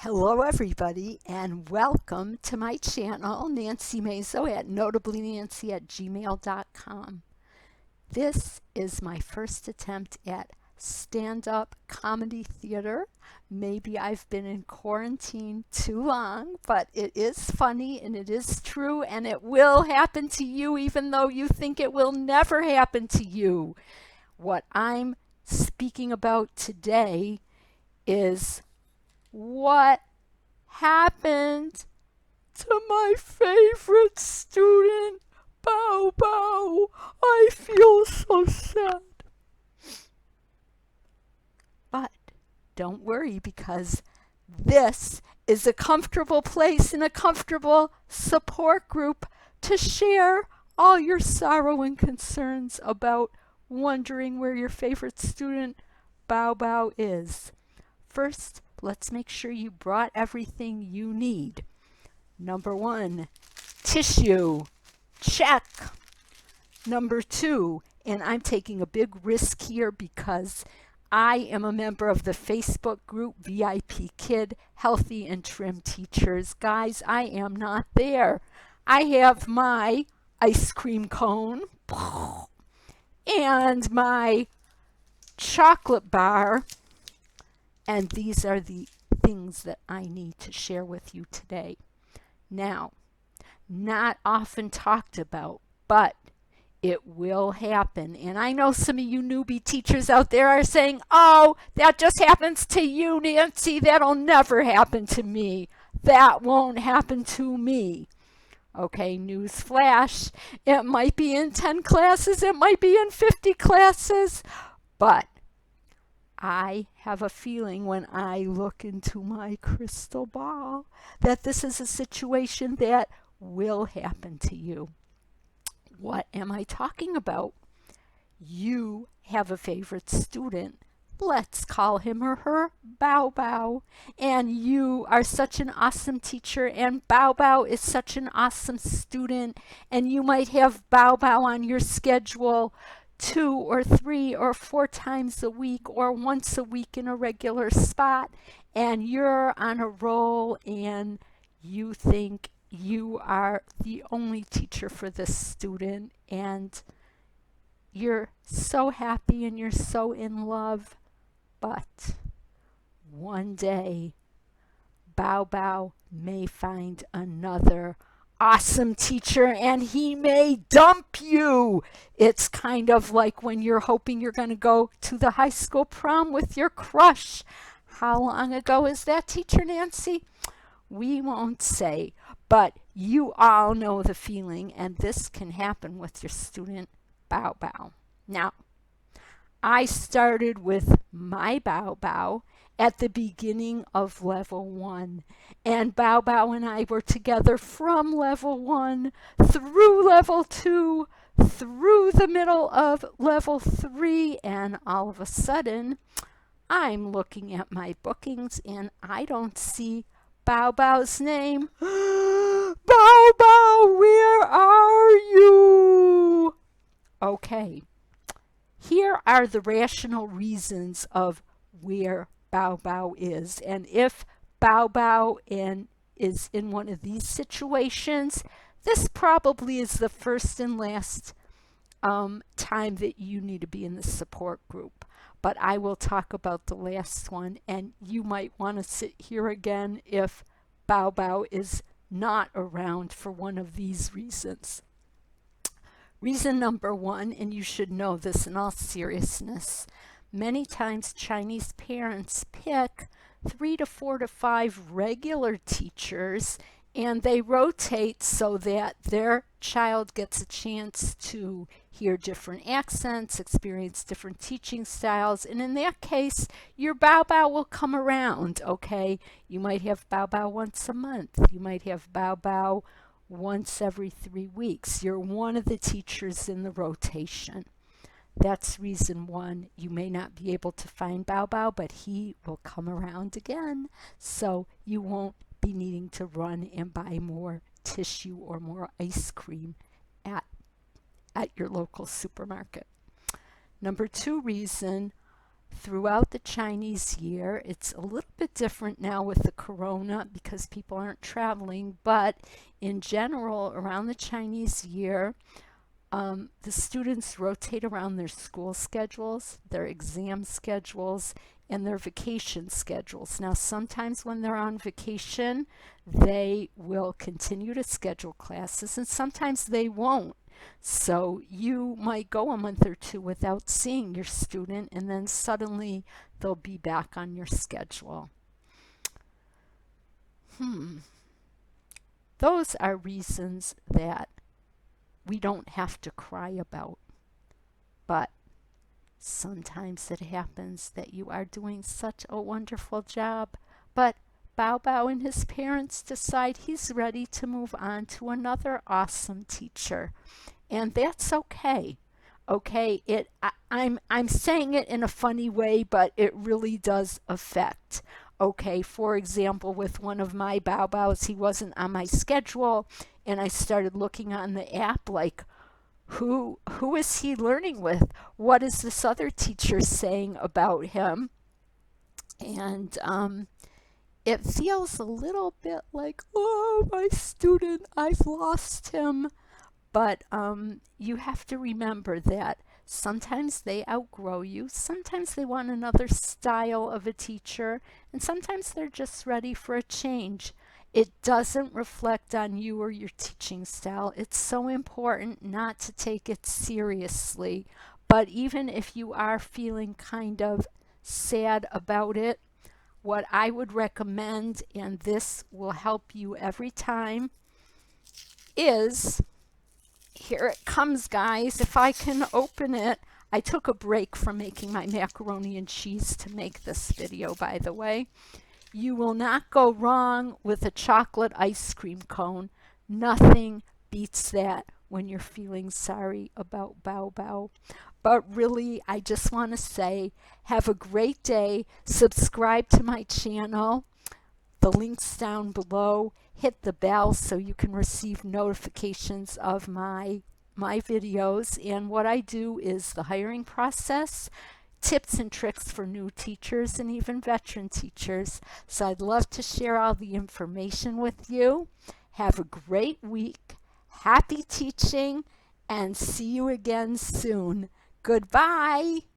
Hello everybody and welcome to my channel, Nancy Mazo at notablynancy@gmail.com. This is my first attempt at stand-up comedy theater. Maybe I've been in quarantine too long, but it is funny and it is true and it will happen to you even though you think it will never happen to you. What I'm speaking about today is what happened to my favorite student, Bow Bow. I feel so sad. But don't worry, because this is a comfortable place and a comfortable support group to share all your sorrow and concerns about wondering where your favorite student, Bow Bow, is. First, let's make sure you brought everything you need. Number 1, tissue. Check. Number 2, and I'm taking a big risk here because I am a member of the Facebook group VIPKid, Healthy and Trim Teachers. Guys, I am not there. I have my ice cream cone and my chocolate bar. And these are the things that I need to share with you today. Now, not often talked about, but it will happen. And I know some of you newbie teachers out there are saying, oh, that just happens to you, Nancy. That'll never happen to me. That won't happen to me. Okay, news flash. It might be in 10 classes. It might be in 50 classes. But I have a feeling when I look into my crystal ball that this is a situation that will happen to you. What am I talking about? You have a favorite student. Let's call him or her Bow Bow. And you are such an awesome teacher, and Bow Bow is such an awesome student. And you might have Bow Bow on your schedule 2 or 3 or 4 times a week or once a week in a regular spot, and you're on a roll and you think you are the only teacher for this student and you're so happy and you're so in love. But one day Bow Bow may find another awesome teacher and he may dump you. It's kind of like when you're hoping you're going to go to the high school prom with your crush. How long ago is that, Teacher Nancy? We won't say, but you all know the feeling, and this can happen with your student Bow Bow. Now, I started with my Bow Bow at the beginning of level 1. And Bow Bow and I were together from level 1 through level 2, through the middle of level 3, and all of a sudden, I'm looking at my bookings and I don't see Bow Bow's name. Bow Bow, where are you? Okay, here are the rational reasons of where Bow Bow is. And if Bow Bow is in one of these situations, this probably is the first and last time that you need to be in the support group. But I will talk about the last one, and you might want to sit here again if Bow Bow is not around for one of these reasons. Reason number 1, and you should know this in all seriousness, many times Chinese parents pick 3 to 4 to 5 regular teachers and they rotate so that their child gets a chance to hear different accents, experience different teaching styles, and in that case, your Bow Bow will come around, okay? You might have Bow Bow once a month. You might have Bow Bow once every 3 weeks. You're one of the teachers in the rotation. That's reason 1. You may not be able to find Bow Bow, but he will come around again, so you won't be needing to run and buy more tissue or more ice cream at your local supermarket. Number 2 reason, throughout the Chinese year. It's a little bit different now with the corona because people aren't traveling, but in general, around the Chinese year, the students rotate around their school schedules, their exam schedules, and their vacation schedules. Now, sometimes when they're on vacation, they will continue to schedule classes, and sometimes they won't. So you might go a month or two without seeing your student, and then suddenly they'll be back on your schedule. Those are reasons that we don't have to cry about. But sometimes it happens that you are doing such a wonderful job, but Bao Bao and his parents decide he's ready to move on to another awesome teacher. And that's okay. Okay, I'm saying it in a funny way, but it really does affect. Okay, for example, with one of my Bao Baos, he wasn't on my schedule, and I started looking on the app like, who is he learning with? What is this other teacher saying about him? And it feels a little bit like, oh, my student, I've lost him. But you have to remember that sometimes they outgrow you, sometimes they want another style of a teacher, and sometimes they're just ready for a change. It doesn't reflect on you or your teaching style. It's so important not to take it seriously. But even if you are feeling kind of sad about it, what I would recommend, and this will help you every time, is here it comes, guys. If I can open it. I took a break from making my macaroni and cheese to make this video, by the way. You will not go wrong with a chocolate ice cream cone. Nothing beats that when you're feeling sorry about Bao Bao. But really, I just want to say, have a great day. Subscribe to my channel. The link's down below. Hit the bell so you can receive notifications of my videos. And what I do is the hiring process, tips and tricks for new teachers and even veteran teachers. So I'd love to share all the information with you. Have a great week. Happy teaching, and see you again soon. Goodbye.